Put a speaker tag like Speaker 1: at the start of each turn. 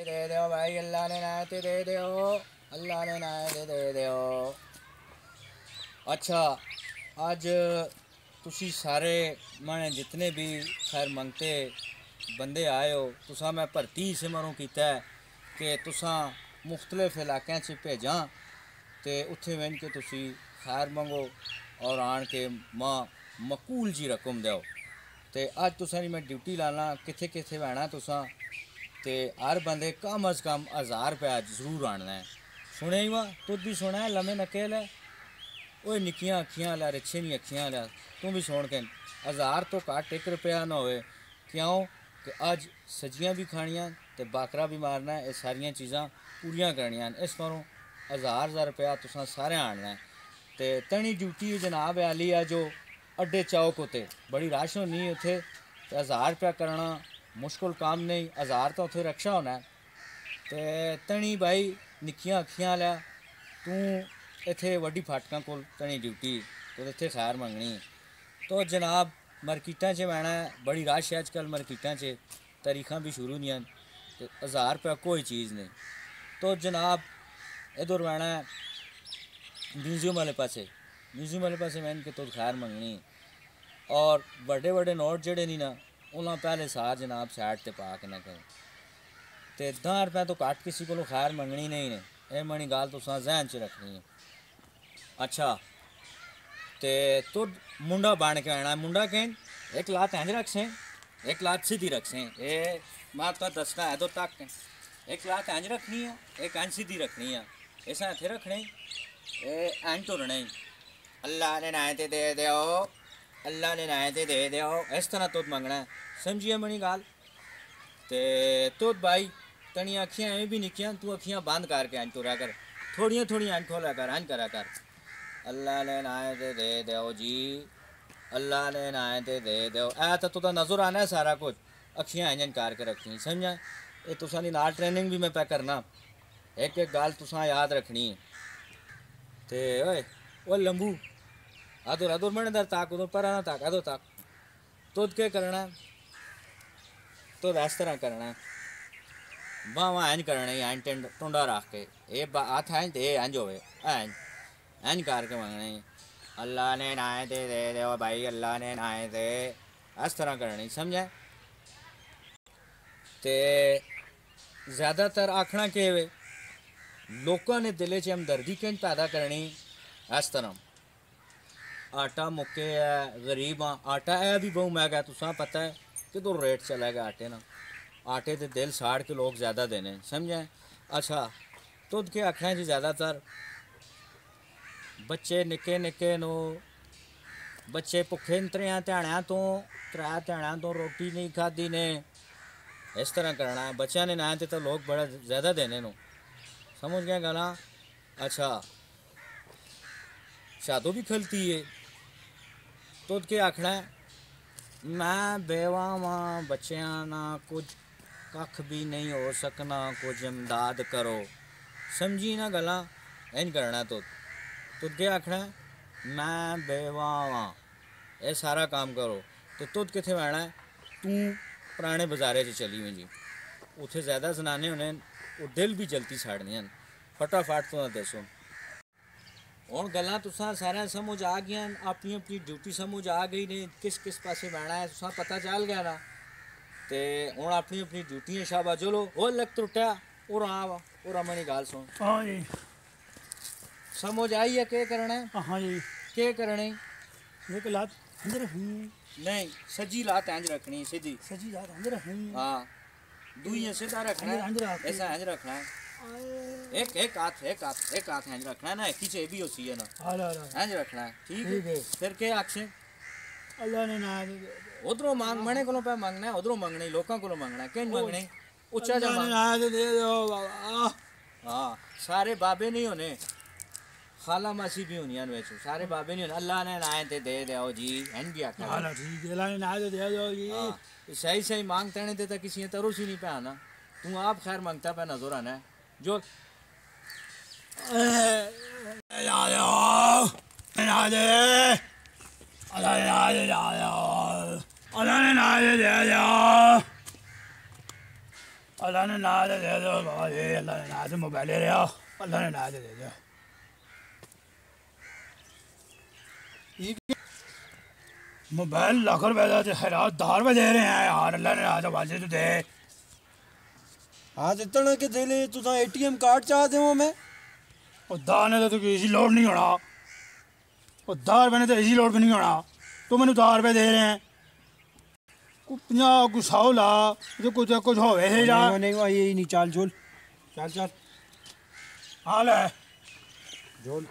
Speaker 1: दे दो भाई, अल्लाह ने नायत दे दो, अल्लाह ने नायत दे दो। अच्छा, अज तुसी सारे मैंने जितने भी खैर मंगते बंदे आए हो, तुसा मैं भर्ती इस मरों किया है कि तुसा मुख्तलिफ इलाकों च भेजा तो उत्थे वेन के तुसी खैर मंगो और आन के मां मकूल जी रकम दो। तो अज तुसा मैं ड्यूटी लाना किथे किथे बहना तुसा, तो हर बंदे कम अज़ कम 1000 रुपया जरूर आना है। सुने ही वहाँ तुद भी सुना है, लम्हे नकेल है वो निक्कियां अखियां लै, रिछे दी अखियां लै, तू भी सुन के 1000 तो घट 1 रुपया ना होए। क्यों कि अज सब्जियां भी खानियां तो बाकरा भी मारना है, ये सारिया चीज़ां पूरियां करनियां। इस बारों 1000 रुपया तुसा सारे आना है। तो तनी ड्यूटी जनाब आली है जो अड्डे चौक उत्ते बड़ी रश होनी उत्थे, तो 1000 रुपया करना मुश्किल काम नहीं। 1000 तो उत्थे रक्षा होना है। तो तनी भाई निक्कियां अखियां लै, तू इत्थे वड्डी फाटकां कोल तनी ड्यूटी तो इत्थे खैर मंगनी। तो जनाब मार्किटां च बहना है, बड़ी रश है अजकल मार्किटां च, तारीखां भी शुरू नहीं हैं, तो 1000 रुपया कोई चीज़ नहीं। तो जनाब इधर बहना है म्यूजियम वाले पासे, म्यूजियम वाले पासे मैंने कि तुम खैर मंगनी। और बड़े बड़े नोट जड़े नहीं ना उन्होंने पहले सार जनाब साइड पर पा के ना करो। तो 10 रुपये तो घट किसी को खैर मंगनी नहीं ने, यह मनी गाल तुसा जहन च रखनी है। अच्छा, तो मुंडा बन के आना, मुंडा कहें एक लात इंज रख सें, एक लात सीधी रख सें, ये मैं तो दसना है तो तक एक लात इंज रखनी है, एक इंज सीधी रखनी है, ऐसा इतने रखने ये इंज तुरने। अल्लाह ने नायत दे दो, अल्लाह ने नायत दे दो, इस तरह तुद मंगना है। समझिए मनी गाल। तो तुद भाई तनी अखियाँ एवं भी निक्कियां, तू अखियाँ बंद करके इंज तुरा कर, थोड़ियाँ थोड़ियाँ इंज खोला कर, इंज करा कर। अल्लाह ने नायत दे दो जी, अल्लाह ने नायत दे दो। ऐ तो तुदा नज़र आना है सारा कुछ, अखियाँ इंजन करके रखनी समझा। ये तुसा दी नाल ट्रेनिंग भी मैं पे करना, एक एक गाल तुसा याद रखनी है। तो ओए ओ लंबू अदर अदर मैंने दर ताक उधर पर आना ताक अदर ताक, तुद के करना है तो इस तरह करना है। वहाँ इंज करना है, इंज टुंडा रख के ये हाथ इंज ते इंज होवे इंज इंज करके मंगनी। अल्लाह ने नायत दे दो भाई, अल्लाह ने नायत दे, इस तरह करनी समझे। तो ज़्यादातर आखना कि लोगों ने दिले च हमदर्दी किंज पैदा करनी, इस तरह आटा मुक्के है, गरीब हाँ, आटा है भी बहु महंगा है, तुसा पता है कि तो रेट चला गया आटे ना, आटे के दिल साड़ के लोग ज़्यादा देने समझे। अच्छा, तुद के आखना जी ज़्यादातर बच्चे निक्के निक्के नो, बच्चे भुखे त्रै ध्याड़ियां तो रोटी नहीं खाधी ने, इस तरह करना है। बच्चों ने ना तो लोग बड़ा ज़्यादा देने नो, समझ गए गला। अच्छा, शादो भी खलती है तो के आखना है मैं बेवा वहाँ बच्चियां ना कुछ कख भी नहीं हो सकना, कुछ इमदाद करो, समझी ना गला। इंज करना तो तुद के आखना है मैं बेवा वहाँ, ये सारा काम करो। तो तुद कितने बहना है, तू पुराने बाजारे से चली हुई जी, उत्थे ज़्यादा जनाने होने वो दिल भी जल्दी साड़ने हैं, फटाफट तो दसो। हूँ गल्लां तुसां सारे समझ आ गई, अपनी अपनी ड्यूटी समझ आ गई ने, किस किस पासे बहना है तुसां पता चल गया ना। तो हूँ अपनी अपनी ड्यूटी शाबा चलो वो लग त्रुट्या और वा और मनी गाल सुन।
Speaker 2: हाँ जी
Speaker 1: समझ आई है क्या करना है?
Speaker 2: हाँ जी
Speaker 1: क्या करना है?
Speaker 2: एक लात इंज रखनी,
Speaker 1: नहीं सजी लात इंज रखनी, सीधी
Speaker 2: सजी लात इंज रखनी,
Speaker 1: हाँ दुई सीधा रखना है, ऐसा इंज रखना है, एक हाथ इंज रखना है ना, एक ही भी होती है ना, इंज रखना है। ठीक है, फिर क्या आखसे
Speaker 2: अल्लाह ने ना
Speaker 1: उधरों मांग, मने को पे मांगना है, उधरों मंगना, लोगों को मंगना, किन मंगना उच्चा जा मांग।
Speaker 2: दे दो बाबा।
Speaker 1: हाँ सारे बाबे नहीं होने, खाला मासी भी होनी है, सारे बाबे नहीं होने। अल्लाह ने नायत दे दो जी, एन भी आखा
Speaker 2: हाँ ठीक है, अल्लाह ने ना दे दो जी।
Speaker 1: सही सही मांगते नहीं देता किसी ने तरुस ही नहीं पे आना, तू आप खैर मांगता पे नजर आना है जो
Speaker 2: अल्लाह ने ना दे दो बाबा जी, अल्लाह ने ना से मोबाइल ले रहा, अल्लाह ने ना दे दो। मोबाइल लाख रुपए का खैरात 10 रुपए दे रहे हैं यार, अल्लाह ने ना तो बाजी तो दे।
Speaker 3: हाँ तो इतना के दे ले, तुसा एटीएम कार्ड चाह दे मैं।
Speaker 2: और 10 ने तो इसी लोड नहीं होना, और 10 रुपए ने तो इसी लोड भी नहीं होना। तो मैंने 10 रुपए दे रहे हैं, कुछ 50 कुछ 100 ला, जो कुछ कुछ हो वैसे जा।
Speaker 3: नहीं यही नहीं, चाल झोल
Speaker 2: चल चल हाँ ले
Speaker 3: झोल।